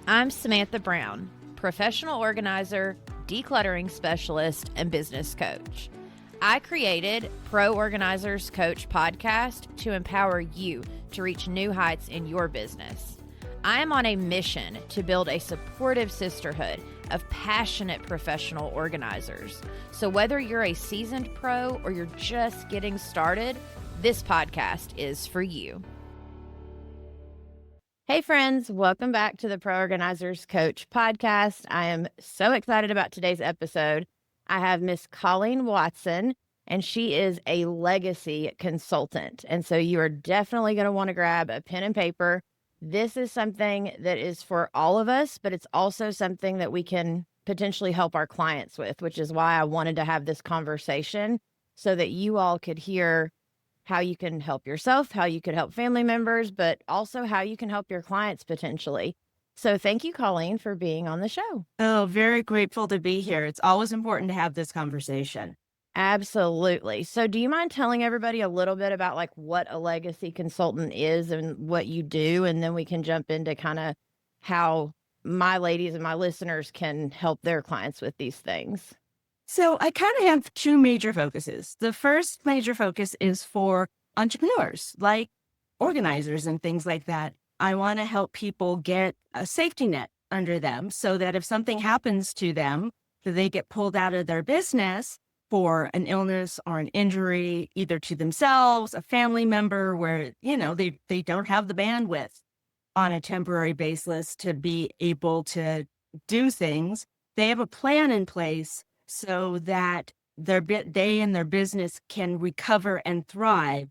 I'm Samantha Brown, professional organizer, decluttering specialist, and business coach. I created Pro Organizers Coach podcast to empower you to reach new heights in your business. I am on a mission to build a supportive sisterhood of passionate professional organizers. So whether you're a seasoned pro or you're just getting started, this podcast is for you. Hey friends, welcome back to the Pro Organizers Coach podcast. I am so excited about today's episode. I have Miss Colleen Watson, and she is a legacy consultant. And so you are definitely going to want to grab a pen and paper. This is something that is for all of us, but it's also something that we can potentially help our clients with, which is why I wanted to have this conversation so that you all could hear how you can help yourself, how you could help family members, but also how you can help your clients potentially. So thank you, Colleen, for being on the show. Oh, very grateful to be here. It's always important to have this conversation. Absolutely. So do you mind telling everybody a little bit about like what a legacy consultant is and what you do? And then we can jump into kind of how my ladies and my listeners can help their clients with these things. So I kind of have two major focuses. The first major focus is for entrepreneurs, like organizers and things like that. I want to help people get a safety net under them so that if something happens to them, that they get pulled out of their business for an illness or an injury, either to themselves, a family member, where, they don't have the bandwidth on a temporary basis to be able to do things. They have a plan in place so that they and their business can recover and thrive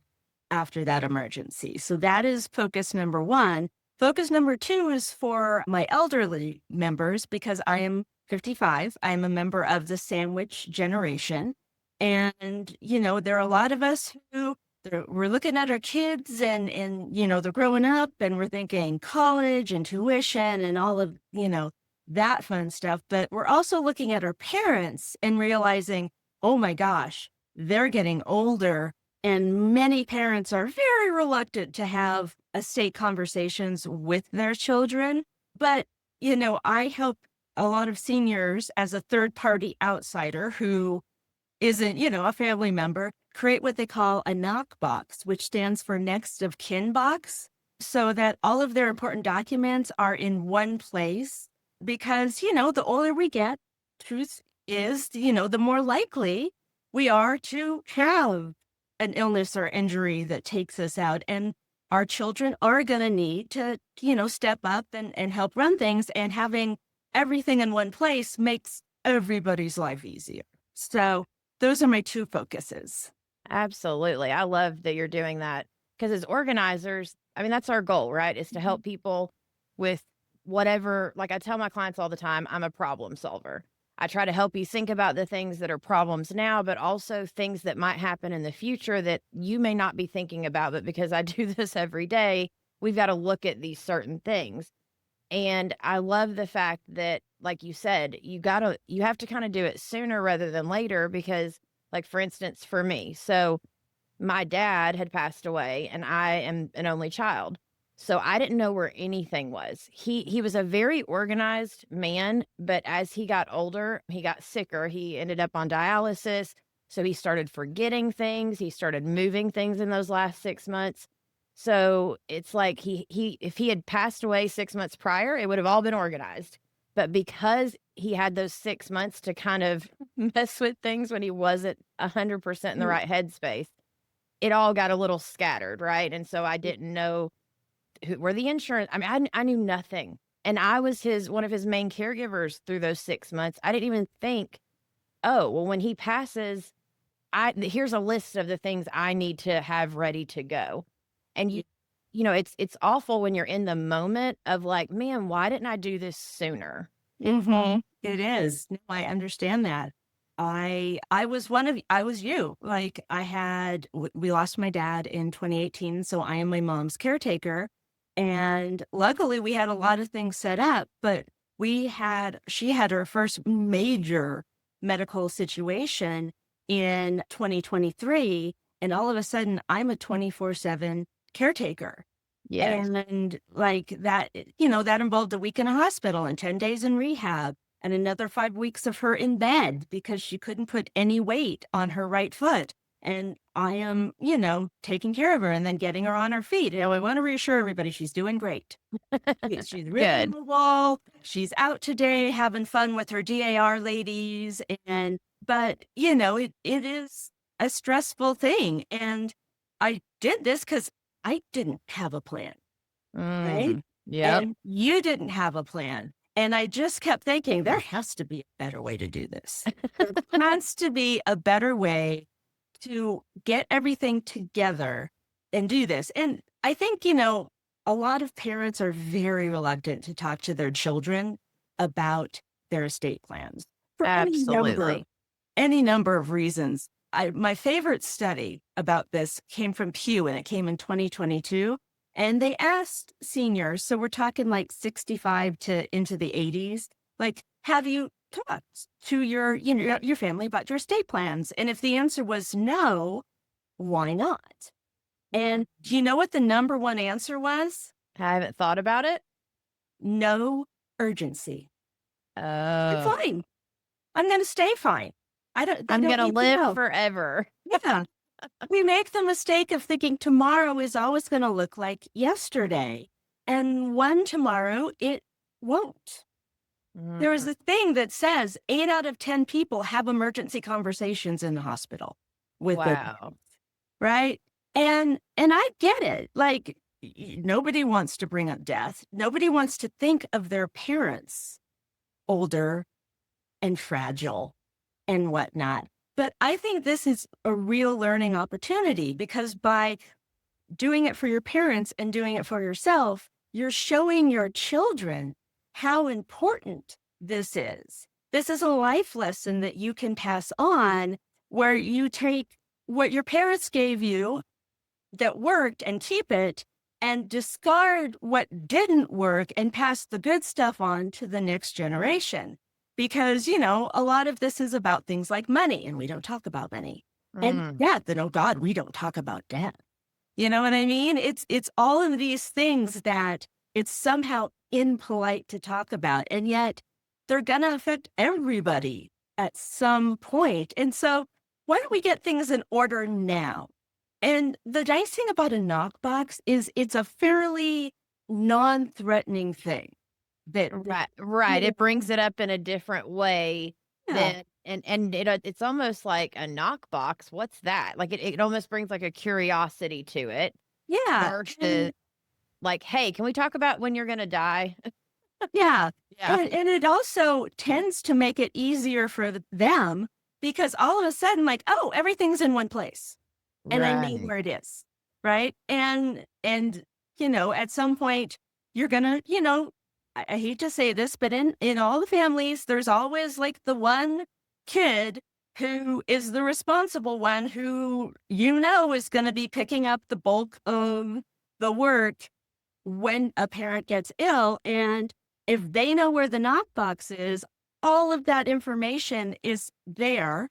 after that emergency. So that is focus number one. Focus number two is for my elderly members, because I am 55. I'm a member of the sandwich generation. And, there are a lot of us who we're looking at our kids and they're growing up and we're thinking college and tuition and all of, that fun stuff. But we're also looking at our parents and realizing, oh my gosh, they're getting older. And many parents are very reluctant to have estate conversations with their children. But, I help a lot of seniors as a third party outsider who isn't, a family member, create what they call a knock box, which stands for next of kin box, so that all of their important documents are in one place. Because, the older we get, truth is, the more likely we are to have an illness or injury that takes us out. And our children are going to need to, step up and help run things. And having everything in one place makes everybody's life easier. So those are my two focuses. Absolutely. I love that you're doing that because as organizers, that's our goal, right? Is to help people with whatever. Like I tell my clients all the time, I'm a problem solver. I try to help you think about the things that are problems now, but also things that might happen in the future that you may not be thinking about. But because I do this every day, we've got to look at these certain things. And I love the fact that, like you said, you have to kind of do it sooner rather than later because, like, for instance, for me, so my dad had passed away and I am an only child. So I didn't know where anything was. He was a very organized man, but as he got older, he got sicker. He ended up on dialysis. So he started forgetting things. He started moving things in those last 6 months. So it's like if he had passed away 6 months prior, it would have all been organized. But because he had those 6 months to kind of mess with things when he wasn't 100% in the right headspace, it all got a little scattered, right? And so I didn't know where the insurance, I knew nothing. And I was one of his main caregivers through those 6 months. I didn't even think, oh, well, when he passes, here's a list of the things I need to have ready to go. And it's awful when you're in the moment of like, man, why didn't I do this sooner? Mm-hmm. It is. No, I understand that. I was you. Like we lost my dad in 2018. So I am my mom's caretaker. And luckily we had a lot of things set up, but she had her first major medical situation in 2023. And all of a sudden I'm a 24/7 caretaker. Yes. And like that, that involved a week in a hospital and 10 days in rehab and another 5 weeks of her in bed because she couldn't put any weight on her right foot. And I am, taking care of her and then getting her on her feet. I want to reassure everybody she's doing great. She's ripping Good. the wall. She's out today having fun with her DAR ladies. But it is a stressful thing. And I did this because I didn't have a plan, right? Yep. And you didn't have a plan. And I just kept thinking, there has to be a better way to do this. There has to be a better way to get everything together and do this. And I think, a lot of parents are very reluctant to talk to their children about their estate plans for Absolutely. any number of reasons. My favorite study about this came from Pew and it came in 2022. And they asked seniors, so we're talking like 65 to into the 80s, like, have you talked to your family about your estate plans? And if the answer was no, why not? And do you know what the number one answer was? I haven't thought about it. No urgency. I'm Oh, fine. I'm going to stay fine. I I'm don't gonna need to live know. forever. Yeah. We make the mistake of thinking tomorrow is always going to look like yesterday. And one tomorrow, it won't. There is Mm, a thing that says 8 out of 10 people have emergency conversations in the hospital with their wow. parents, right? And I get it. Like nobody wants to bring up death. Nobody wants to think of their parents older and fragile and whatnot. But I think this is a real learning opportunity because by doing it for your parents and doing it for yourself, you're showing your children how important this is. This is a life lesson that you can pass on where you take what your parents gave you that worked and keep it and discard what didn't work and pass the good stuff on to the next generation. Because, a lot of this is about things like money, and we don't talk about money. And Mm. death, and oh God, we don't talk about death. You know what I mean? It's all of these things that it's somehow impolite to talk about, and yet they're gonna affect everybody at some point. And so why don't we get things in order now? And the nice thing about a knockbox is it's a fairly non-threatening thing that Right, right. you It brings it up in a different way yeah, than and it's almost like a knock box. What's that? Like it almost brings like a curiosity to it yeah, versus and like, hey, can we talk about when you're gonna die? yeah, Yeah. and it also tends to make it easier for them because all of a sudden, like, oh, everything's in one place. And I know Right. where it is, right? And at some point you're gonna, I hate to say this, but in all the families, there's always like the one kid who is the responsible one who is gonna be picking up the bulk of the work when a parent gets ill. And if they know where the knockbox is, all of that information is there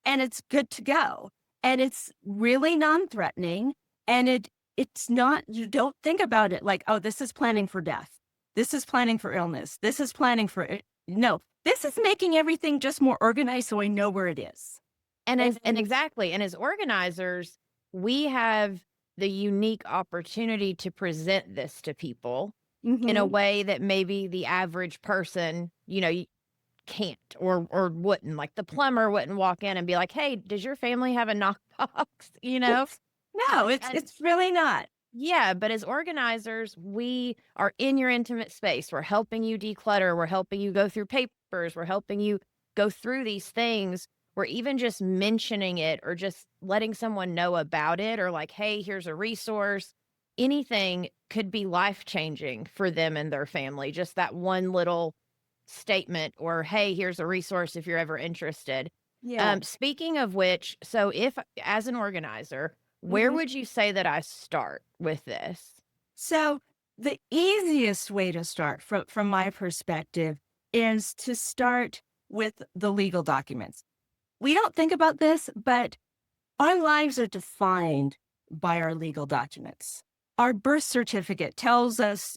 and it's good to go. And it's really non-threatening. And it's not, you don't think about it like, oh, this is planning for death. This is planning for illness. This is planning for it. No, this is making everything just more organized so I know where it is. And And exactly. And as organizers, we have the unique opportunity to present this to people in a mhm. way that maybe the average person, can't or wouldn't. Like the plumber wouldn't walk in and be like, "Hey, does your family have a knockbox?" You know? No, And it's really not. yeah, but as organizers, we are in your intimate space. We're helping you declutter. We're helping you go through papers. We're helping you go through these things. We're even just mentioning it or just letting someone know about it or like, hey, here's a resource. Anything could be life changing for them and their family. Just that one little statement or, hey, here's a resource if you're ever interested. Yeah. Speaking of which, so if as an organizer, where Mhm. would you say that I start with this? So the easiest way to start from my perspective is to start with the legal documents. We don't think about this, but our lives are defined by our legal documents. Our birth certificate tells us,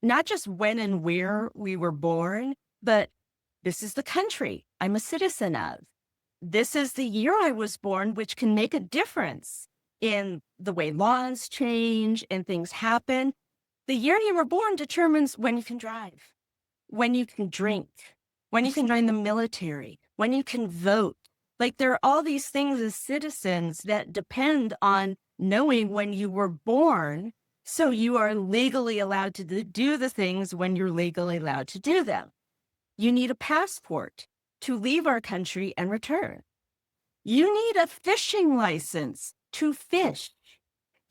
not just when and where we were born, but this is the country I'm a citizen of. This is the year I was born, which can make a difference in the way laws change and things happen. The year you were born determines when you can drive, when you can drink, when you can join the military, when you can vote. Like there are all these things as citizens that depend on knowing when you were born. So you are legally allowed to do the things when you're legally allowed to do them. You need a passport to leave our country and return. You need a fishing license to fish.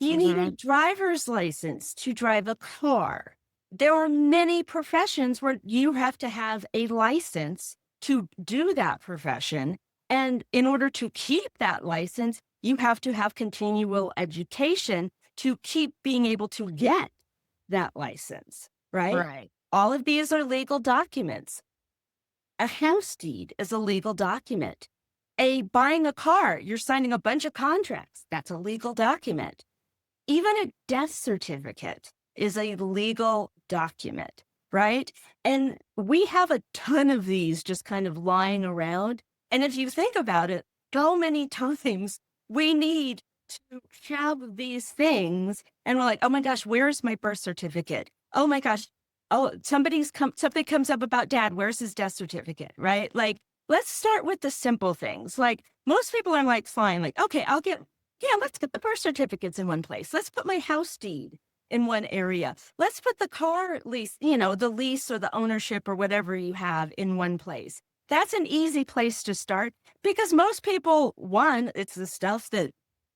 You need a Mhm. driver's license to drive a car. There are many professions where you have to have a license to do that profession. And in order to keep that license, you have to have continual education to keep being able to get that license, right? Right. All of these are legal documents. A house deed is a legal document. Buying a car, you're signing a bunch of contracts. That's a legal document. Even a death certificate is a legal document, right? And we have a ton of these just kind of lying around. And if you think about it, so many times we need to have these things. And we're like, oh my gosh, where's my birth certificate? Oh my gosh. Oh, something comes up about dad. Where's his death certificate? Right? Like, let's start with the simple things. Like most people are like, fine, like, okay, let's get the birth certificates in one place. Let's put my house deed in one area. Let's put the car lease, the lease or the ownership or whatever you have in one place. That's an easy place to start because most people, one, it's the stuff that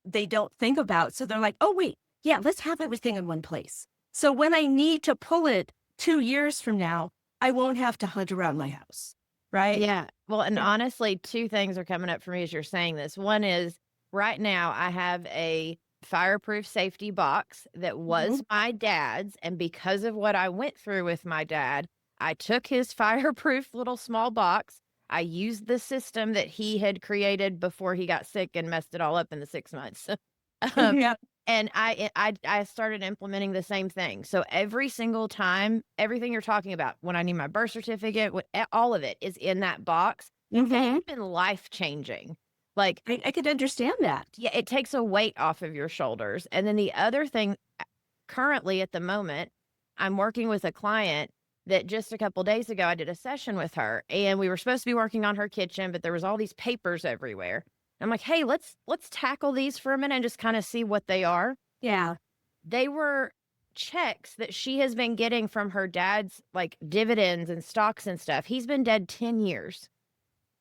they don't think about. So they're like, oh, wait, yeah, let's have everything in one place. So when I need to pull it 2 years from now, I won't have to hunt around my house. Right. Yeah. Well, and Yeah. honestly, 2 things are coming up for me as you're saying this. One is right now I have a fireproof safety box that Mhm. was my dad's, and because of what I went through with my dad, I took his fireproof little small box. I used the system that he had created before he got sick and messed it all up in the 6 months. Um, Yeah. and I started implementing the same thing. So every single time, everything you're talking about, when I need my birth certificate, all of it is in that box. And Mhm. it's been life changing. Like, I could understand that. yeah, it takes a weight off of your shoulders. And then the other thing, currently at the moment, I'm working with a client that just a couple days ago I did a session with her, and we were supposed to be working on her kitchen, but there was all these papers everywhere. I'm like, "Hey, let's tackle these for a minute and just kind of see what they are." Yeah. They were checks that she has been getting from her dad's like dividends and stocks and stuff. He's been dead 10 years.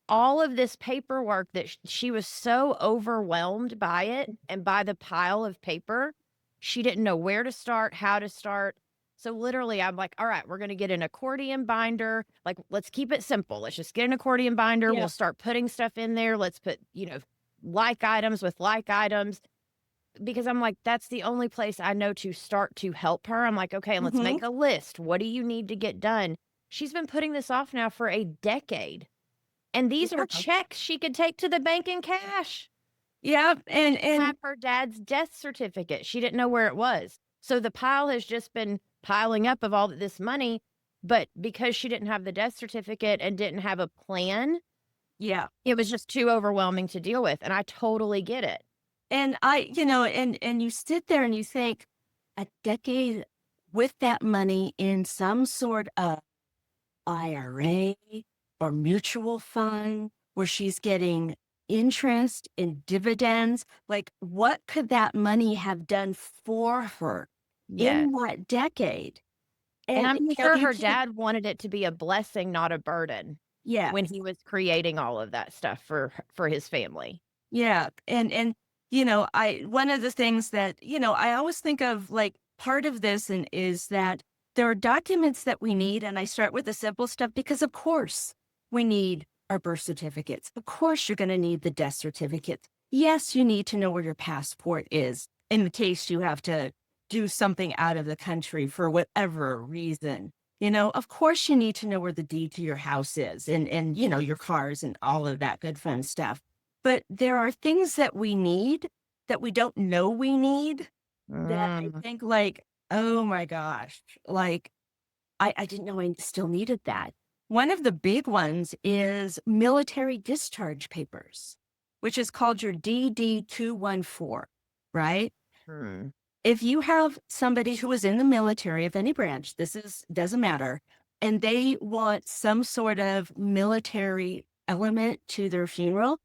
All of this paperwork that she was so overwhelmed by it and by the pile of paper, she didn't know where to start, how to start. So literally, I'm like, all right, we're going to get an accordion binder. Like, let's keep it simple. Let's just get an accordion binder. Yeah. We'll start putting stuff in there. Let's put, like items with like items because I'm like, that's the only place I know to start to help her. I'm like, okay, and let's Mhm. make a list. What do you need to get done? She's been putting this off now for a decade. And these are Yeah. checks she could take to the bank in cash. Yeah, and Have her dad's death certificate. She didn't know where it was. So the pile has just been piling up of all this money. But because she didn't have the death certificate and didn't have a plan, yeah. it was just too overwhelming to deal with. And I totally get it. And and you sit there and you think a decade with that money in some sort of IRA or mutual fund where she's getting interest and dividends, like what could that money have done for her Yes. in what decade? And And I'm sure you her can't. dad wanted it to be a blessing, not a burden when Yes. he was creating all of that stuff for his family. Yeah, and I one of the things that, I always think of like part of this and is that there are documents that we need, and I start with the simple stuff because of course we need our birth certificates. Of course you're going to need the death certificates. Yes, you need to know where your passport is in the case you have to do something out of the country for whatever reason. Of course you need to know where the deed to your house is and your cars and all of that good fun stuff. But there are things that we need that we don't know we need. that I Mm, think like, oh my gosh, like I didn't know I still needed that. One of the big ones is military discharge papers, which is called your DD-214, right? mm, If you have somebody who is in the military of any branch, this is doesn't matter, and they want some sort of military element to their funeral,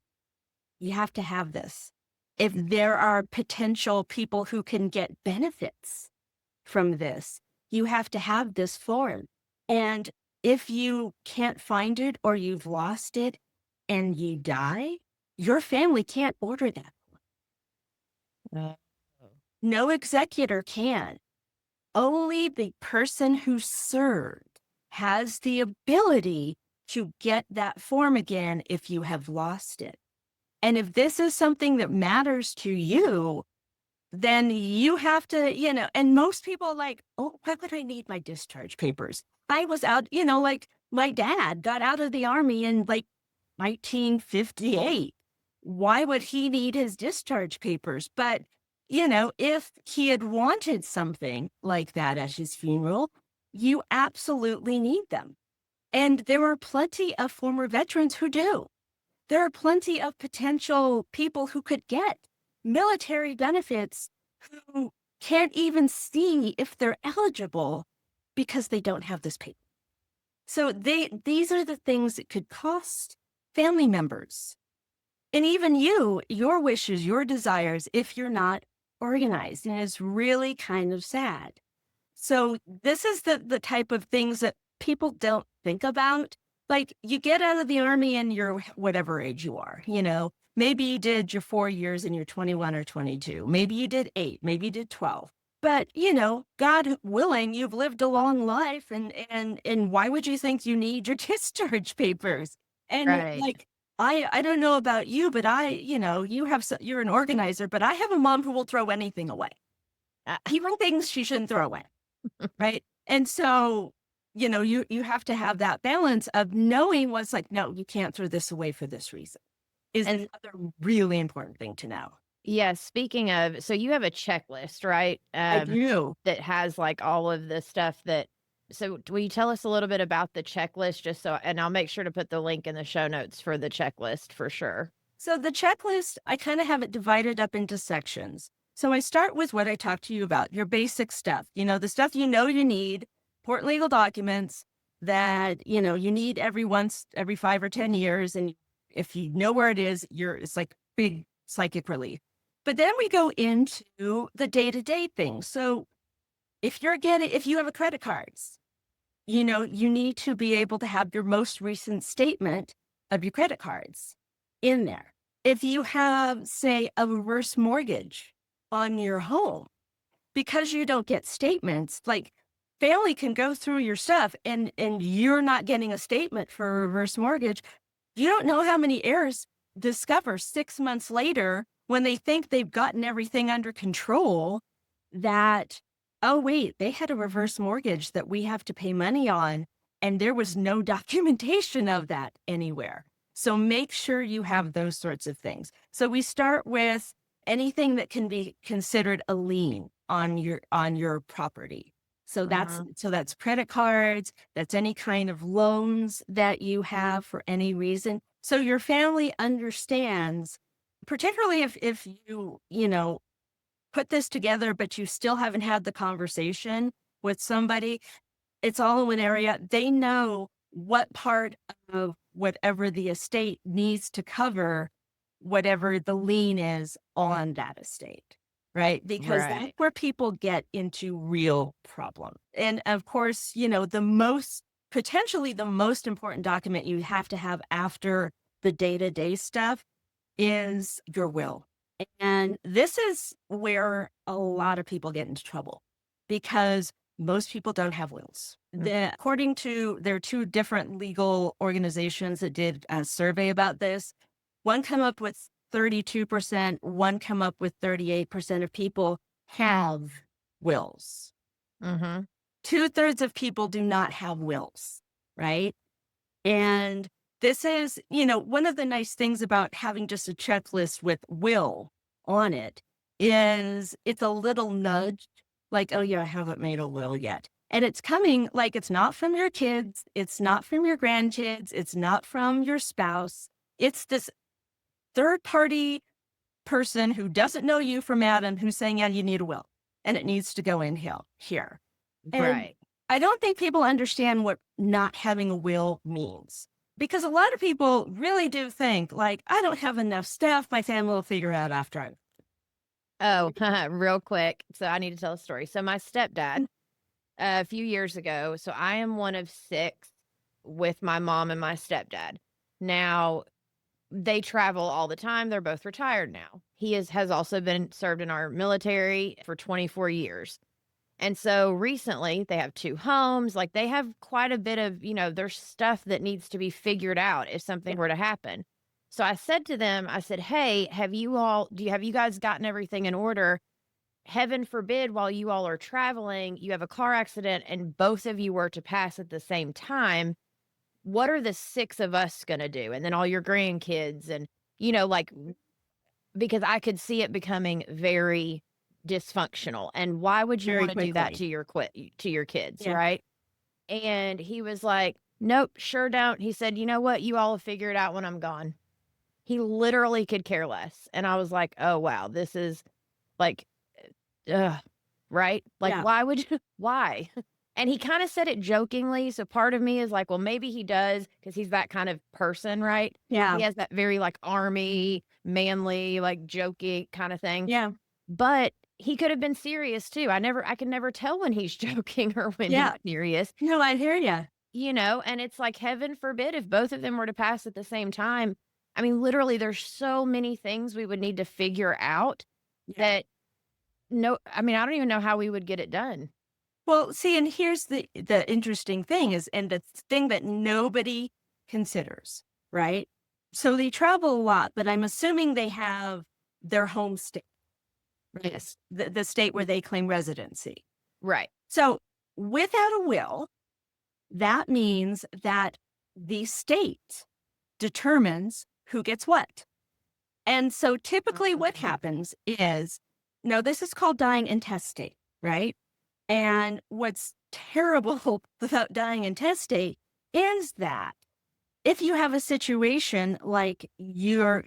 you have to have this. If there are potential people who can get benefits from this, you have to have this form. And if you can't find it or you've lost it and you die, your family can't order that. oh, No executor can. Only the person who served has the ability to get that form again if you have lost it. And if this is something that matters to you, then you have to, and most people are like, oh, why would I need my discharge papers? I was out, like my dad got out of the army in like 1958. Why would he need his discharge papers? But, if he had wanted something like that at his funeral, you absolutely need them. And there are plenty of former veterans who do. There are plenty of potential people who could get military benefits who can't even see if they're eligible because they don't have this paper. So these are the things that could cost family members. And even your wishes, your desires, if you're not organized. And it's really kind of sad. So this is the type of things that people don't think about. Like you get out of the army and you're whatever age you are, maybe you did your 4 years and you're 21 or 22. Maybe you did 8, maybe you did 12. But, God willing, you've lived a long life and why would you think you need your discharge papers? And right. like I don't know about you, but you're an organizer, but I have a mom who will throw anything away. Uh, Even things she shouldn't throw away. Right? And so, you have to have that balance of knowing what's like, no, you can't throw this away for this reason is and another really important thing to know. yeah, speaking of, so you have a checklist, right? I do. That has like all of the stuff that, so will you tell us a little bit about the checklist just so, and I'll make sure to put the link in the show notes for the checklist for sure. So the checklist, I kind of have it divided up into sections. So I start with what I talked to you about, your basic stuff, the stuff you need, important legal documents that, you need every 5 or 10 years. And if you know where it is, it's like big psychic relief. But then we go into the day-to-day things. So if you have a credit cards, you need to be able to have your most recent statement of your credit cards in there. If you have, say, a reverse mortgage on your home, because you don't get statements, like family can go through your stuff and you're not getting a statement for a reverse mortgage. You don't know how many heirs discover 6 months later when they think they've gotten everything under control that, oh, wait, they had a reverse mortgage that we have to pay money on, and there was no documentation of that anywhere. So make sure you have those sorts of things. So we start with anything that can be considered a lien on your property. Mhm. So that's credit cards, that's any kind of loans that you have for any reason. So your family understands, particularly if you put this together, but you still haven't had the conversation with somebody, it's all in one area. They know what part of whatever the estate needs to cover whatever the lien is on that estate, right? Because that's Right. where people get into real problem. And of course, potentially the most important document you have to have after the day-to-day stuff is your will. And this is where a lot of people get into trouble because most people don't have wills. Mm, According to there are two different legal organizations that did a survey about this. One come up with 32%, one come up with 38% of people have wills. mhm. 2/3 of people do not have wills, right? And this is, one of the nice things about having just a checklist with will on it is it's a little nudge, like, oh, yeah, I haven't made a will yet. And it's coming like it's not from your kids, it's not from your grandkids, it's not from your spouse. It's this third party person who doesn't know you from Adam who's saying, yeah, you need a will and it needs to go in here. And Right. I don't think people understand what not having a will means because a lot of people really do think, like, I don't have enough stuff. My family will figure out after I. Oh, real quick. So I need to tell a story. So my stepdad, a few years ago, so I am one of 6 with my mom and my stepdad. Now, they travel all the time. They're both retired now. He has also been served in our military for 24 years. And so recently they have 2 homes, like they have quite a bit of, there's stuff that needs to be figured out if Yeah. something were to happen. So I said to them, I said, "Hey, have you guys gotten everything in order? Heaven forbid while you all are traveling, you have a car accident and both of you were to pass at the same time. What are the 6 of us going to do? And then all your grandkids and like because I could see it becoming very dysfunctional, and why would you Very wanna do that quickly. to your kids, Yeah. right? And he was like, "Nope, sure don't." He said, "You know what? You all will figure it out when I'm gone." He literally could care less, and I was like, "Oh, wow, this is like, ugh," right? Like, Yeah. why would you why? And he kinda said it jokingly, so part of me is like, well, maybe he does because he's that kind of person, right? He Yeah. has that very, like, army, manly, like, jokey kinda thing. Yeah. But he could have been serious too. I can never tell when he's joking or when he's Yeah. serious, No, I hear you. and it's like heaven forbid if both of them were to pass at the same time. I mean, literally there's so many things we would need to figure out Yeah. that no, I mean, I don't even know how we would get it done. Well, see, and here's the interesting thing is, and the thing that nobody considers, right? So they travel a lot, but I'm assuming they have their home state, right? Yes. The state where they claim residency. Right. So without a will, that means that the state determines who gets what. And so typically what Mhm. happens is, no, this is called dying intestate, right? And what's terrible about dying intestate is that if you have a situation like you're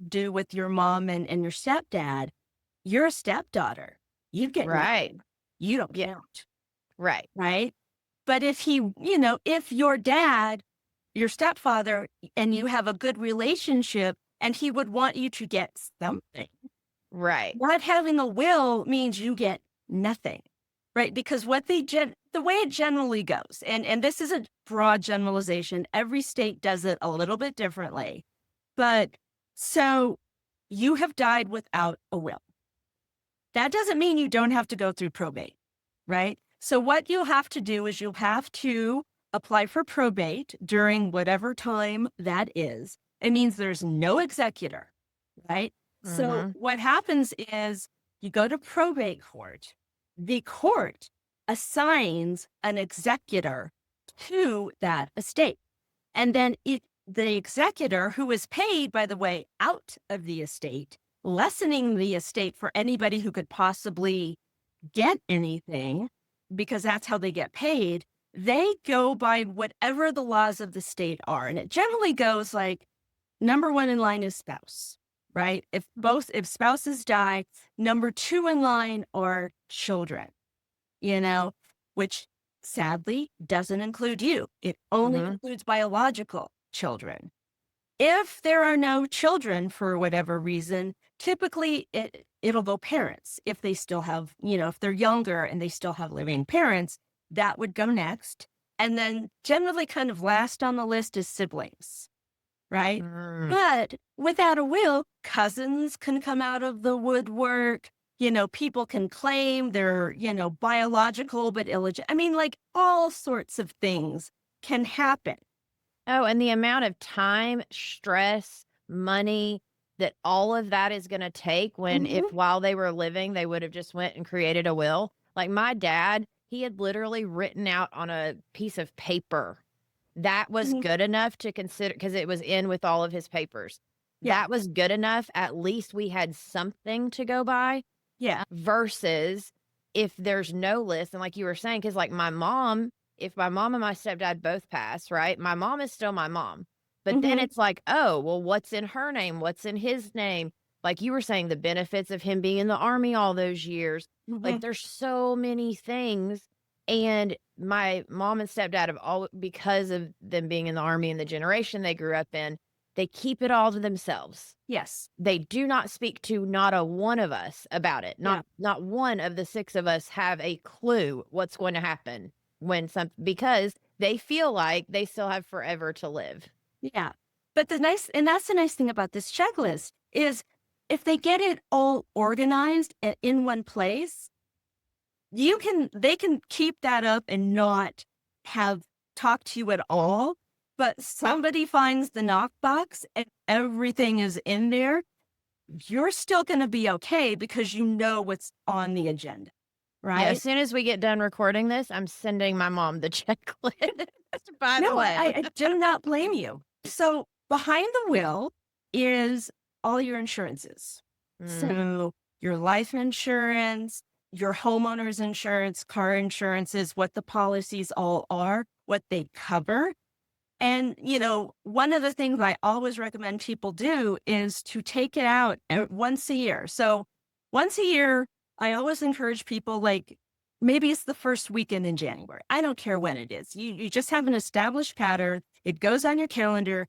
due with your mom and your stepdad, you're a stepdaughter. You get Right. nothing. You don't Yeah. count, Right. right? But if if your dad, your stepfather, and you have a good relationship and he would want you to get something, Right. not having a will means you get nothing, right? Because the way it generally goes, and this is a broad generalization, every state does it a little bit differently. But so you have died without a will. That doesn't mean you don't have to go through probate, right? So what you'll have to do is you'll have to apply for probate during whatever time that is. It means there's no executor, right? So Mhm. what happens is you go to probate court. The court assigns an executor to that estate. And then the executor, who is paid, by the way, out of the estate, lessening the estate for anybody who could possibly get anything, because that's how they get paid, they go by whatever the laws of the state are. And it generally goes like number one in line is spouse, right? If spouses die, number two in line are children, you know, which sadly doesn't include you. It only Mhm. includes biological children. If there are no children for whatever reason, typically it'll go parents. If they still have, if they're younger and they still have living parents, that would go next. And then generally kind of last on the list is siblings, right? Mm. But without a will, cousins can come out of the woodwork. People can claim they're, biological but illegitimate. I mean, like all sorts of things can happen. Oh, and the amount of time, stress, money that all of that is gonna take when if Mhm. while they were living, they would have just went and created a will. Like my dad, he had literally written out on a piece of paper. That was Mhm. good enough to consider because it was in with all of his papers. Yeah. That was good enough. At least we had something to go by. Yeah. versus if there's no list. And like you were saying, because like my mom, if my mom and my stepdad both pass, right? My mom is still my mom. But then Mhm. it's like, oh, well, what's in her name? What's in his name? Like you were saying, the benefits of him being in the army all those years. Like Mhm. there's so many things. And my mom and stepdad have all, because of them being in the army and the generation they grew up in, they keep it all to themselves. Yes. They do not speak to not a one of us about it. Yeah. Not one of the 6 of us have a clue what's going to happen when some because they feel like they still have forever to live. Yeah. But that's the nice thing about this checklist is if they get it all organized in one place, they can keep that up and not have talk to you at all. But somebody finds the knockbox and everything is in there, you're still going to be okay because you know what's on the agenda, Yeah, as right? soon as we get done recording this, I'm sending my mom the checklist, by the No, way. I do not blame you. So behind the will is all your insurances. Mm, So your life insurance, your homeowner's insurance, car insurances, what the policies all are, what they cover. And, one of the things I always recommend people do is to take it out once a year. So once a year, I always encourage people like maybe it's the first weekend in January. I don't care when it is. You just have an established pattern. It goes on your calendar.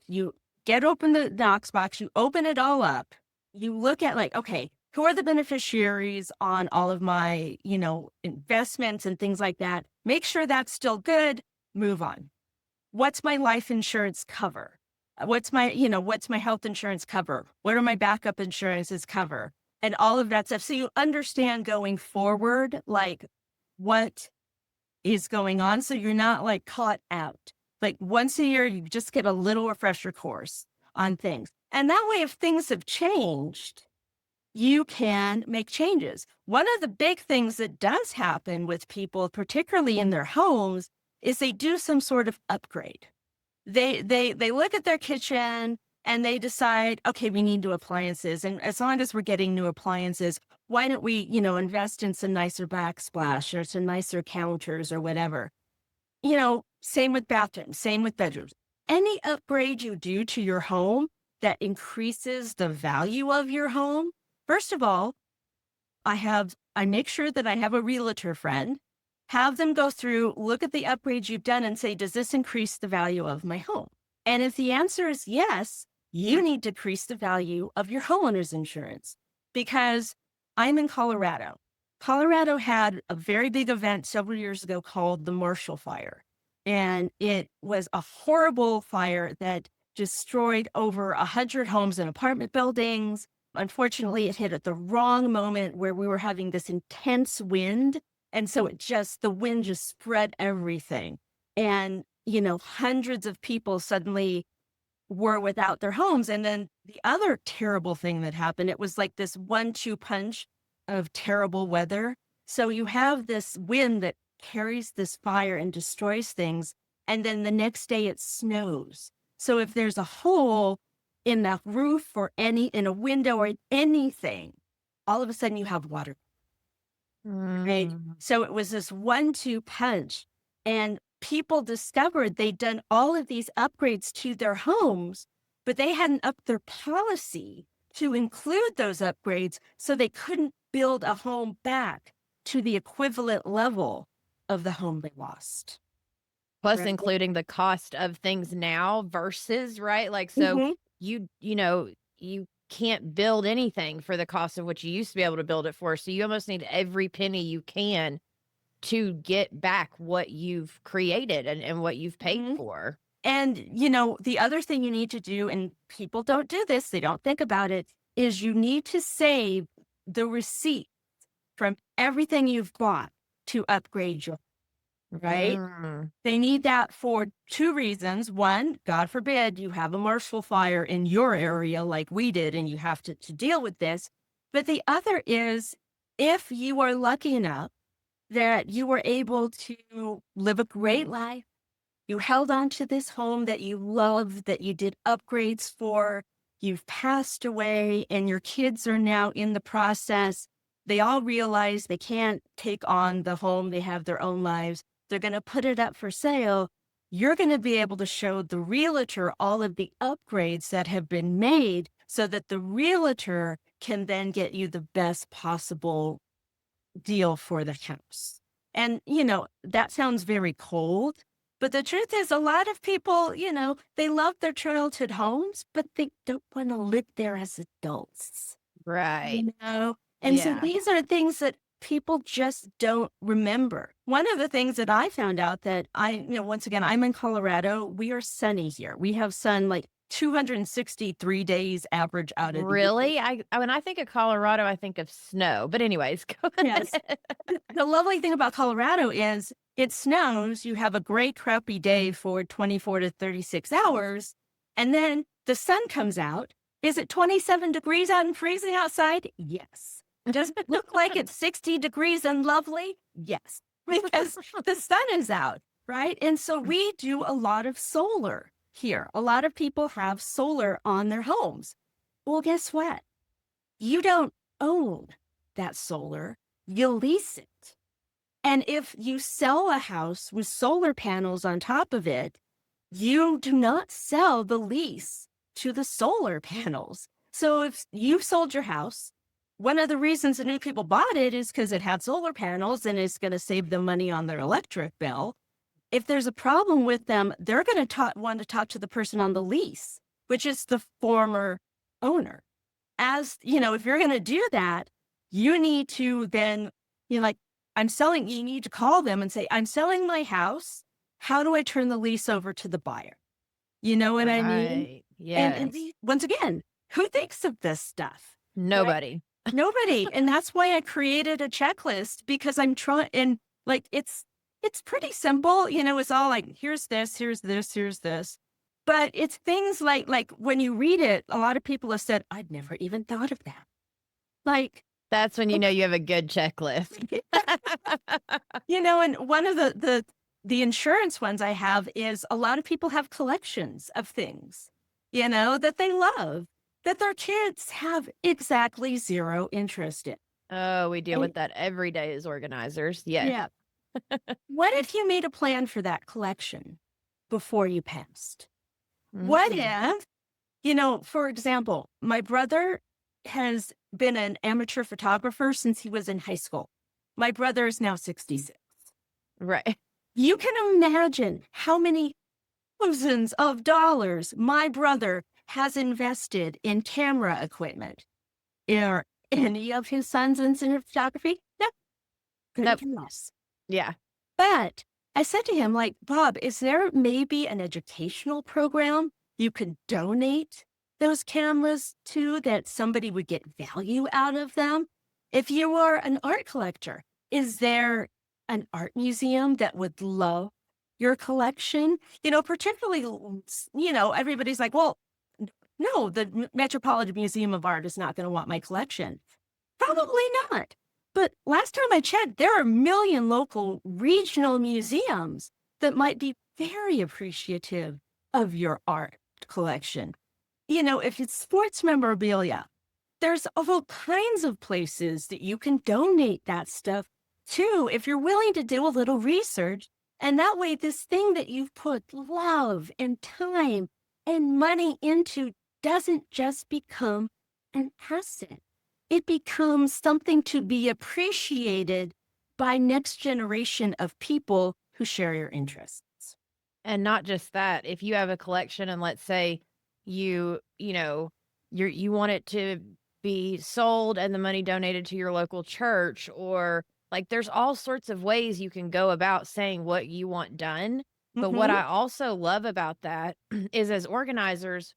You get open the Knox box, you open it all up. You look at like, okay, who are the beneficiaries on all of my, investments and things like that. Make sure that's still good. Move on. What's my life insurance cover? What's my health insurance cover? What are my backup insurances cover? And all of that stuff. So you understand going forward, like what is going on. So you're not like caught out. Like once a year, you just get a little refresher course on things. And that way, if things have changed, you can make changes. One of the big things that does happen with people, particularly in their homes, is they do some sort of upgrade. They look at their kitchen and they decide, okay, we need new appliances. And as long as we're getting new appliances, why don't we, invest in some nicer backsplash or some nicer counters or whatever? Same with bathrooms, same with bedrooms. Any upgrade you do to your home that increases the value of your home, first of all, I make sure that I have a realtor friend, have them go through, look at the upgrades you've done and say, does this increase the value of my home? And if the answer is yes, you need to increase the value of your homeowner's insurance because I'm in Colorado. Colorado had a very big event several years ago called the Marshall Fire. And it was a horrible fire that destroyed over 100 homes and apartment buildings. Unfortunately, it hit at the wrong moment where we were having this intense wind. And so the wind just spread everything. And, hundreds of people suddenly were without their homes. And then the other terrible thing that happened, it was like this 1-2 punch of terrible weather. So you have this wind that carries this fire and destroys things. And then the next day it snows. So if there's a hole in the roof or in a window or in anything, all of a sudden you have water, right? mm. So it was this 1-2 punch. And people discovered they'd done all of these upgrades to their homes, but they hadn't upped their policy to include those upgrades. So they couldn't build a home back to the equivalent level of the home they lost. Plus Right. including the cost of things now versus, right? Like, so Hmm. you can't build anything for the cost of what you used to be able to build it for. So you almost need every penny you can to get back what you've created and what you've paid Hmm. for. And, the other thing you need to do, and people don't do this, they don't think about it, is you need to save the receipt from everything you've bought to upgrade your, right? Mm. They need that for two reasons. One, God forbid you have a Marshall fire in your area like we did and you have to deal with this. But the other is if you are lucky enough that you were able to live a great life, you held on to this home that you love, that you did upgrades for, you've passed away, and your kids are now in the process. They all realize they can't take on the home. They have their own lives. They're going to put it up for sale. You're going to be able to show the realtor all of the upgrades that have been made so that the realtor can then get you the best possible deal for the house. And, that sounds very cold, but the truth is a lot of people, they love their childhood homes, but they don't want to live there as adults. Right. You know? And so Yeah. these are things that people just don't remember. One of the things that I found out that once again, I'm in Colorado. We are sunny here. We have sun like 263 days average out of the year. Really? When I think of Colorado, I think of snow. But anyways, go Yes. ahead. The lovely thing about Colorado is it snows. You have a gray, crappy day for 24 to 36 hours. And then the sun comes out. Is it 27 degrees out and freezing outside? Yes. Does it look like it's 60 degrees and lovely? Yes, because the sun is out, right? And so we do a lot of solar here. A lot of people have solar on their homes. Well, guess what? You don't own that solar, you lease it. And if you sell a house with solar panels on top of it, you do not sell the lease to the solar panels. So if you've sold your house, one of the reasons that new people bought it is because it had solar panels and it's going to save them money on their electric bill. If there's a problem with them, they're going to want to talk to the person on the lease, which is the former owner. As if you're going to do that, you need to then, like, you need to call them and say, I'm selling my house. How do I turn the lease over to the buyer? You know what I mean? Right. And Yes. once again, who thinks of this stuff? Right? Nobody. Nobody. And that's why I created a checklist because I'm trying, and like, it's pretty simple. It's all like, here's this, here's this, here's this. But it's things like when you read it, a lot of people have said, I'd never even thought of that. Like, That's when you know you have a good checklist. and one of the insurance ones I have is a lot of people have collections of things, that they love, that their kids have exactly zero interest in. Oh, we deal And with that every day as organizers. Yes. yeah, what if you made a plan for that collection before you passed? What Mhm. if, for example, my brother has been an amateur photographer since he was in high school. My brother is now 66. Right. You can imagine how many thousands of dollars my brother has invested in camera equipment. Are any of his sons in cinematography? No, couldn't Nope. care less. Yeah. But I said to him, like, Bob, is there maybe an educational program you could donate those cameras to that somebody would get value out of them? If you were an art collector, is there an art museum that would love your collection? Particularly, everybody's like, well, no, the Metropolitan Museum of Art is not going to want my collection. Probably not. But last time I checked, there are a million local regional museums that might be very appreciative of your art collection. If it's sports memorabilia, there's all kinds of places that you can donate that stuff to if you're willing to do a little research. And that way, this thing that you've put love and time and money into doesn't just become an asset. It becomes something to be appreciated by next generation of people who share your interests. And not just that, if you have a collection and let's say you want it to be sold and the money donated to your local church, or like there's all sorts of ways you can go about saying what you want done. But what Mm-hmm. I also love about that is as organizers,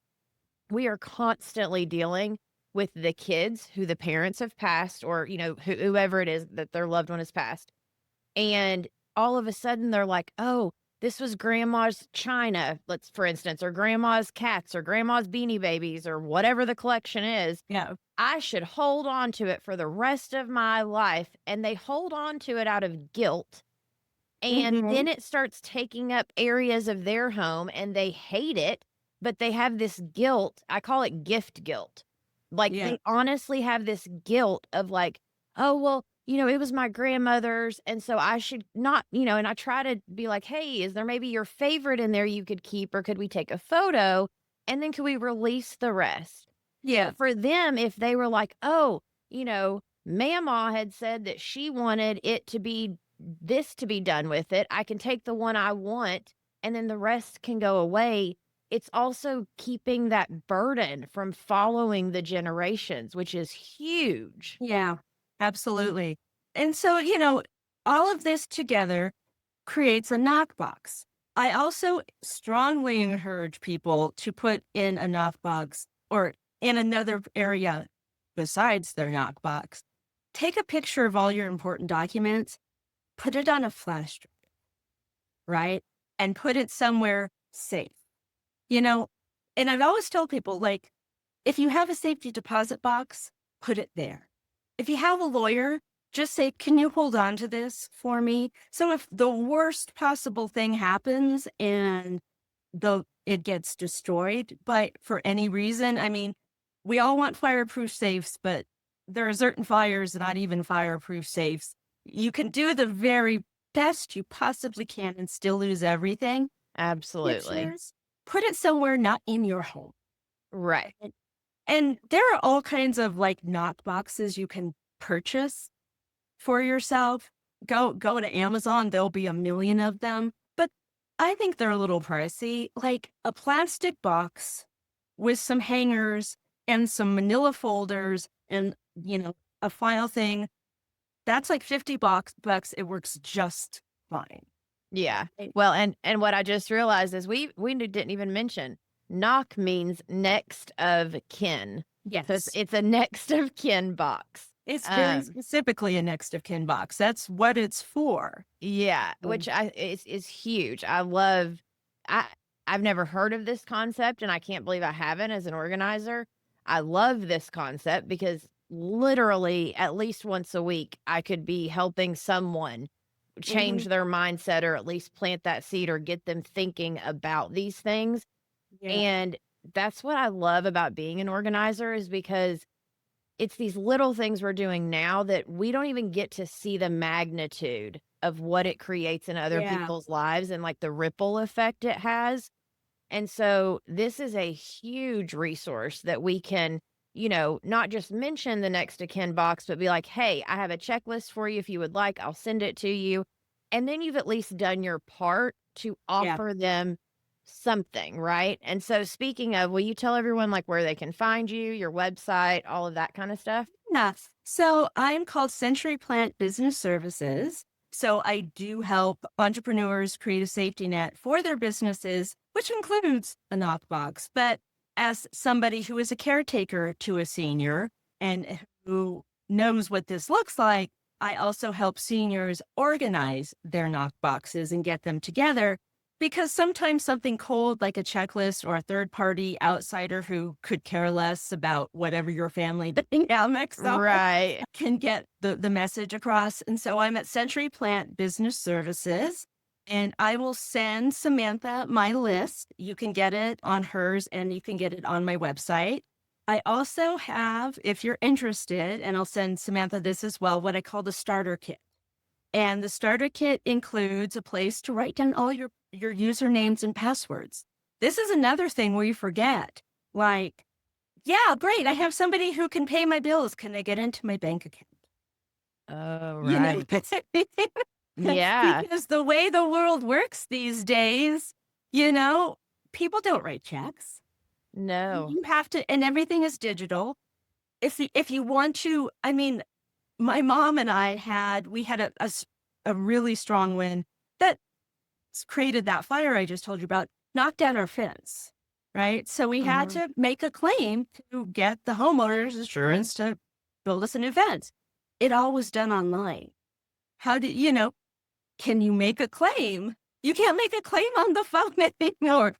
we are constantly dealing with the kids who the parents have passed, or whoever it is that their loved one has passed. And all of a sudden they're like, "Oh, this was grandma's china," let's for instance, or grandma's cats or grandma's beanie babies or whatever the collection is. Yeah. I should hold on to it for the rest of my life. And they hold on to it out of guilt. And Mm-hmm. then it starts taking up areas of their home and they hate it, but they have this guilt. I call it gift guilt. Like Yeah. they honestly have this guilt of like, oh, well, it was my grandmother's. And so I should not, and I try to be like, hey, is there maybe your favorite in there you could keep? Or could we take a photo? And then could we release the rest? Yeah. But for them, if they were like, oh, Mama had said that she wanted it to be this to be done with it, I can take the one I want and then the rest can go away. It's also keeping that burden from following the generations, which is huge. Yeah, absolutely. And so, all of this together creates a knockbox. I also strongly encourage people to put in a knockbox or in another area besides their knockbox. Take a picture of all your important documents, put it on a flash drive, right? And put it somewhere safe. You know, and I've always told people, like, if you have a safety deposit box, put it there. If you have a lawyer, just say, can you hold on to this for me? So if the worst possible thing happens and it gets destroyed, but for any reason, I mean, we all want fireproof safes, but there are certain fires, not even fireproof safes. You can do the very best you possibly can and still lose everything. Absolutely. Pictures, put it somewhere not in your home. Right. And there are all kinds of like knock boxes you can purchase for yourself. Go to Amazon, there'll be a million of them. But I think they're a little pricey. Like a plastic box with some hangers and some manila folders and, a file thing. That's like 50 bucks. It works just fine. Yeah. Right? Well, and what I just realized is we didn't even mention knock means next of kin. So Yes. it's a next of kin box. It's very Um, specifically a next of kin box. That's what it's for. yeah, which I is huge. I I've never heard of this concept and I can't believe I haven't as an organizer. I love this concept because literally at least once a week I could be helping someone change Mhm. their mindset or at least plant that seed or get them thinking about these things. Yeah. And that's what I love about being an organizer is because it's these little things we're doing now that we don't even get to see the magnitude of what it creates in other Yeah. people's lives and like the ripple effect it has. And so this is a huge resource that we can, not just mention the next to kin box, but be like, hey, I have a checklist for you. If you would like, I'll send it to you. And then you've at least done your part to Yeah. offer them something, right? And so speaking of, will you tell everyone like where they can find you, your website, all of that kind of stuff? Yeah. So I'm called Century Plant Business Services. So I do help entrepreneurs create a safety net for their businesses, which includes a knockbox. But as somebody who is a caretaker to a senior and who knows what this looks like, I also help seniors organize their knockboxes and get them together because sometimes something cold like a checklist or a third party outsider who could care less about whatever your family dynamics are Right. can get the message across. And so I'm at Century Plant Business Services and I will send Samantha my list. You can get it on hers and you can get it on my website. I also have, if you're interested, and I'll send Samantha this as well, what I call the starter kit. And the starter kit includes a place to write down all your usernames and passwords. This is another thing we forget. Like, yeah, great. I have somebody who can pay my bills. Can they get into my bank account? Oh, You know, right. Yeah. because the way the world works these days, you know, people don't write checks. No. You have to, and everything is digital. If you want to, I mean, my mom and we had a really strong wind that created that fire I just told you about, knocked down our fence, right? So we had Mhm. to make a claim to get the homeowner's insurance to build us a new fence. It all was done online. How did, can you make a claim? You can't make a claim on the phone anymore,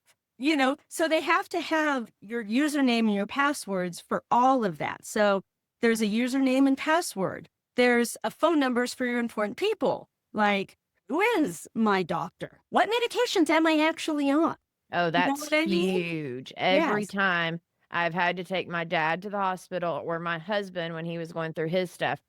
so they have to have your username and your passwords for all of that. So there's a username and password. There's a phone numbers for your important people, like who is my doctor? What medications am I actually on? Oh, You know that's what I mean? huge. Every Yes. time I've had to take my dad to the hospital or my husband when he was going through his stuff,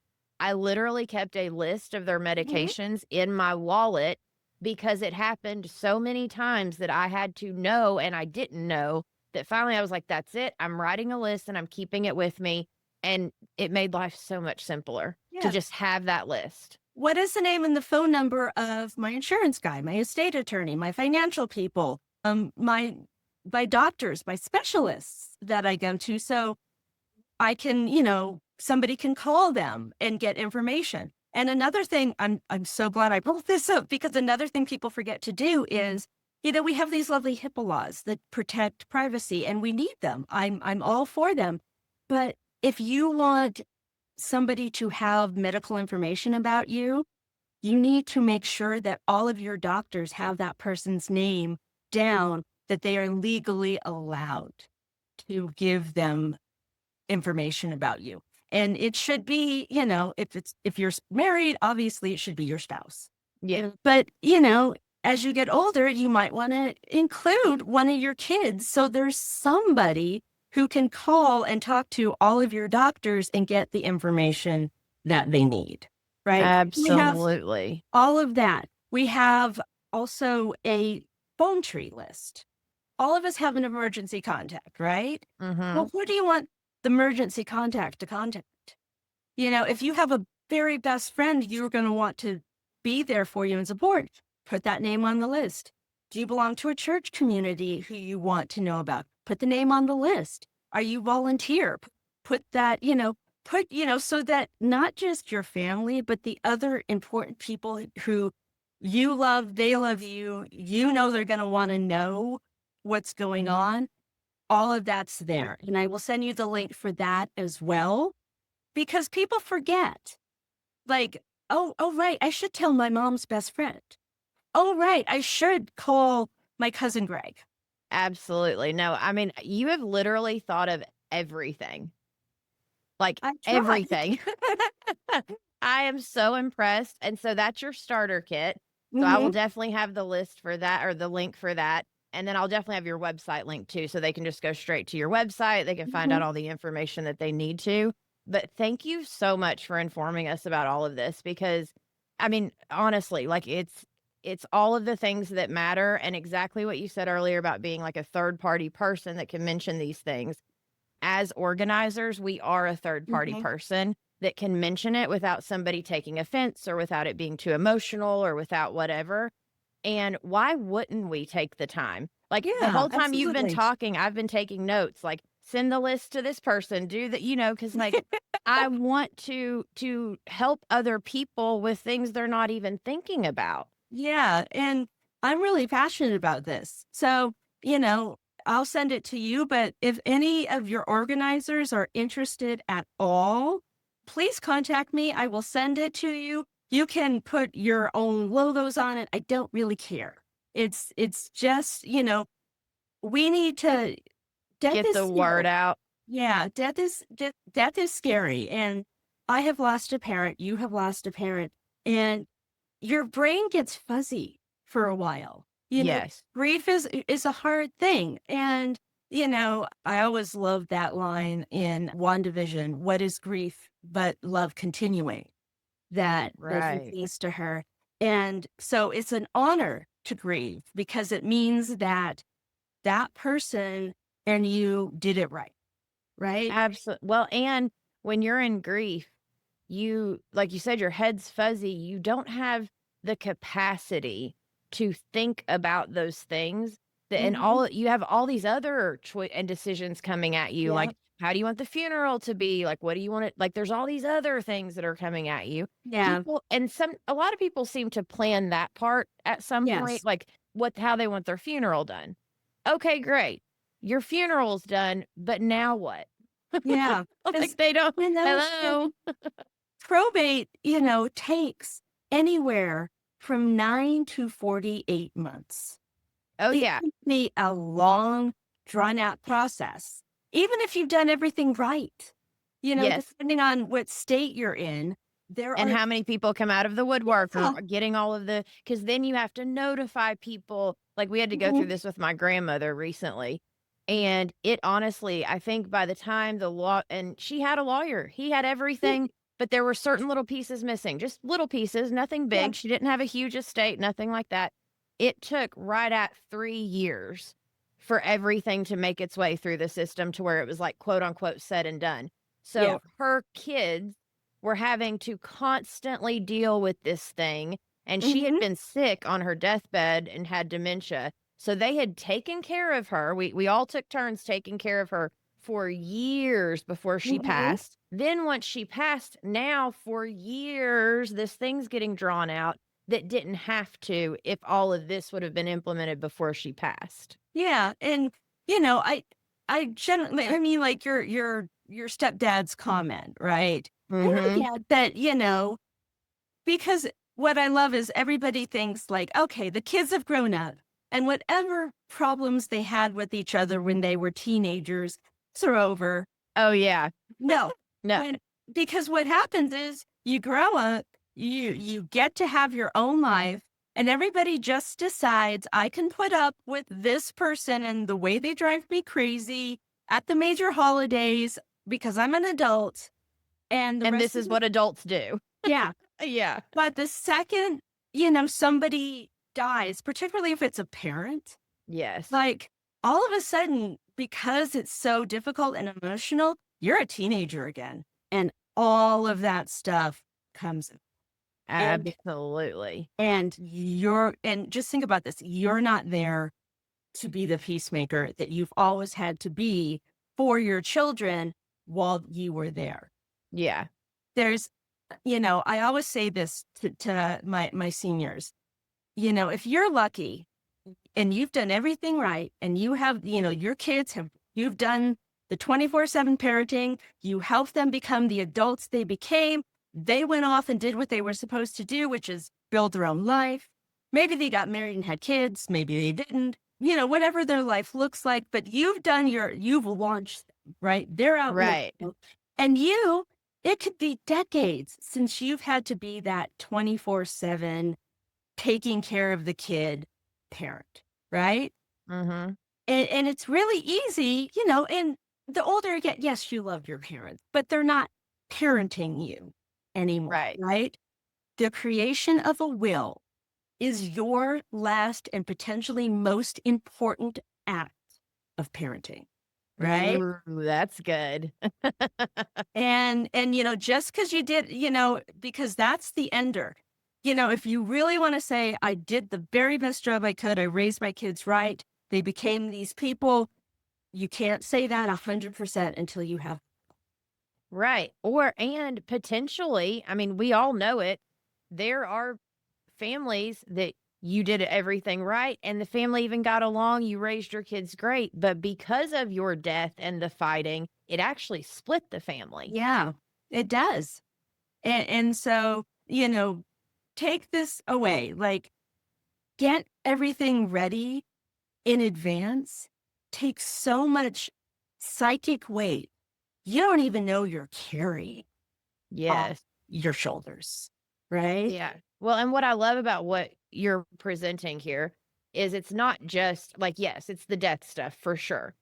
I literally kept a list of their Mhm. medications in my wallet because it happened so many times that I had to know and I didn't know that finally I was like, that's it. I'm writing a list and I'm keeping it with me. And it made life so much simpler to Yeah. just have that list. What is the name and the phone number of my insurance guy, my estate attorney, my financial people, my doctors, my specialists that I go to, so I can, somebody can call them and get information. And another thing, I'm so glad I brought this up because another thing people forget to do is, we have these lovely HIPAA laws that protect privacy, and we need them. I'm all for them. But if you want somebody to have medical information about you need to make sure that all of your doctors have that person's name down, that they are legally allowed to give them information about you. And it should be, if you're married, obviously it should be your spouse. Yeah. But, as you get older, you might want to include one of your kids. So there's somebody who can call and talk to all of your doctors and get the information that they need. Right. We have Absolutely. all of that. We have also a phone tree list. All of us have an emergency contact, right? Mhm. Well, who do you want the emergency contact to contact? If you have a very best friend, you're going to want to be there for you and support. Put that name on the list. Do you belong to a church community who you want to know about? Put the name on the list. Are you volunteer? Put that, so that not just your family, but the other important people who you love, they love you, they're going to want to know what's going on. All of that's there. And I will send you the link for that as well because people forget. Like, oh, right, I should tell my mom's best friend. Oh, right, I should call my cousin Greg. Absolutely. No, I mean, you have literally thought of everything. Like, I try. everything. I am so impressed, and so that's your starter kit. So I will Mhm, definitely have the list for that or the link for that, and then I'll definitely have your website link too, so they can just go straight to your website, they can find out mhm. all the information that they need to. But thank you so much for informing us about all of this because, I mean, honestly, like, it's all of the things that matter and exactly what you said earlier about being like a third party person that can mention these things. As organizers, we are a third party Mhm. person that can mention it without somebody taking offense or without it being too emotional or without whatever. And why wouldn't we take the time? Like the Yeah, whole time you've been absolutely. talking, I've been taking notes, like send the list to this person, do that, because like I want to help other people with things they're not even thinking about. Yeah, and I'm really passionate about this. So, you know, I'll send it to you, but if any of your organizers are interested at all, please contact me. I will send it to you. You can put your own logos on it. I don't really care. It's just, we need to death Get is the word out. yeah, death is scary. And I have lost a parent, you have lost a parent, and your brain gets fuzzy for a while. Yes. Grief is a hard thing. And, I always love that line in WandaVision, what is grief but love continuing? That he Right. says to her. And so it's an honor to grieve because it means that that person and you did it right. Right? Absolutely. Well, and when you're in grief, you like you said, your head's fuzzy. You don't have the capacity to think about those things that and Mhm. all you have all these other choice and decisions coming at you. Yeah. Like, how do you want the funeral to be? Like, what do you want it like there's all these other things that are coming at you. Yeah. People and a lot of people seem to plan that part at some point, Yes. like how they want their funeral done. Okay, great. Your funeral's done, but now what? Yeah. Like, Because, they don't and hello? probate, takes anywhere from 9 to 48 months. Oh, It yeah. can be a long, drawn out process, even if you've done everything right. Yes, Depending on what state you're in, there and are, how many people come out of the woodwork or yeah. getting all of the because then you have to notify people, like, we had to go through Mhm. this with my grandmother recently, and it honestly I think by the time the law and she had a lawyer, he had everything but there were certain little pieces missing, just little pieces, nothing Yeah. big. She didn't have a huge estate, nothing like that. It took right at 3 years for everything to make its way through the system to where it was like, quote unquote, said and done. Yeah. So her kids were having to constantly deal with this thing. And she had Hmm. been sick on her deathbed and had dementia. So they had taken care of her. We all took turns taking care of her for years before she Hmm. passed. Then once she passed, now for years, this thing's getting drawn out that didn't have to if all of this would have been implemented before she passed. Yeah. And, I generally, I mean, like your stepdad's comment, right? I Mhm. get that, because what I love is everybody thinks like, okay, the kids have grown up and whatever problems they had with each other when they were teenagers, are over. Oh, yeah. No, No. when because what happens is you grow up, you get to have your own life, and everybody just decides I can put up with this person and the way they drive me crazy at the major holidays because I'm an adult, and the And rest this of is the what adults do. yeah. Yeah. But the second, somebody dies, particularly if it's a parent, Yes. like all of a sudden, because it's so difficult and emotional, you're a teenager again. And all of that stuff comes and Absolutely. and just think about this. You're not there to be the peacemaker that you've always had to be for your children while you were there. Yeah. There's I always say this to my seniors. If you're lucky and you've done everything right and you have, your kids have, you've done the 24/7 parenting, you helped them become the adults they became. They went off and did what they were supposed to do, which is build their own life. Maybe they got married and had kids. Maybe they didn't, whatever their life looks like, but you've launched them, right? They're out in the Right. world. And it could be decades since you've had to be that 24/7 taking care of the kid parent, right? Mhm. And it's really easy, and the older you get, yes, you love your parents, but they're not parenting you anymore, Right. right? The creation of a will is your last and potentially most important act of parenting, right? Ooh, that's good. And just because you did, because that's the ender. If you really want to say, I did the very best job I could, I raised my kids right, they became these people, you can't say that 100% until you have. Right. And potentially, I mean, we all know it. There are families that you did everything right and the family even got along. You raised your kids great. But because of your death and the fighting, it actually split the family. Yeah, it does. And so, take this away, like get everything ready in advance takes so much psychic weight. You don't even know you're carrying off Yes. your shoulders, right? Yeah. Well, and what I love about what you're presenting here is it's not just like, yes, it's the death stuff for sure.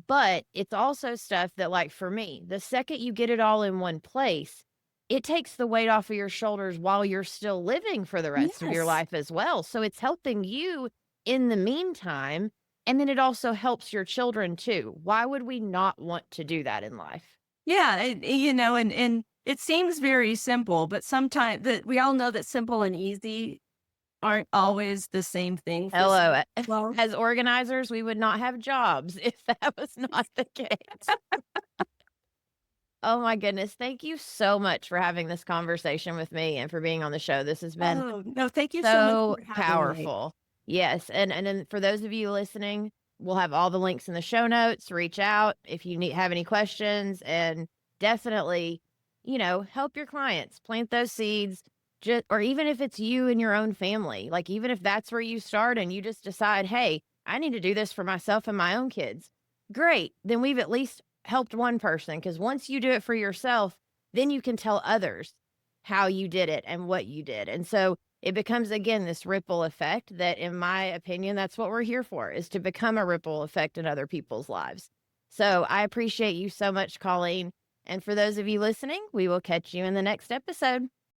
But it's also stuff that, like, for me, the second you get it all in one place, it takes the weight off of your shoulders while you're still living for the rest of your Yes. life as well. So it's helping you in the meantime. And then it also helps your children too. Why would we not want to do that in life? Yeah, and it seems very simple, but sometimes that we all know that simple and easy aren't always the same thing for some. Hello. Well, As organizers, we would not have jobs if that was not the case. Oh my goodness. Thank you so much for having this conversation with me and for being on the show. This has been oh no, thank you so much so for having me. powerful. Yes, and then for those of you listening, we'll have all the links in the show notes. Reach out if you have any questions, and definitely, help your clients plant those seeds. Just or even if it's you and your own family, like even if that's where you start and you just decide, hey, I need to do this for myself and my own kids. Great, then we've at least helped one person because once you do it for yourself, then you can tell others how you did it and what you did, and so it becomes again this ripple effect that in my opinion that's what we're here for, is to become a ripple effect in other people's lives. So I appreciate you so much, Colleen, And for those of you listening, we will catch you in the next episode.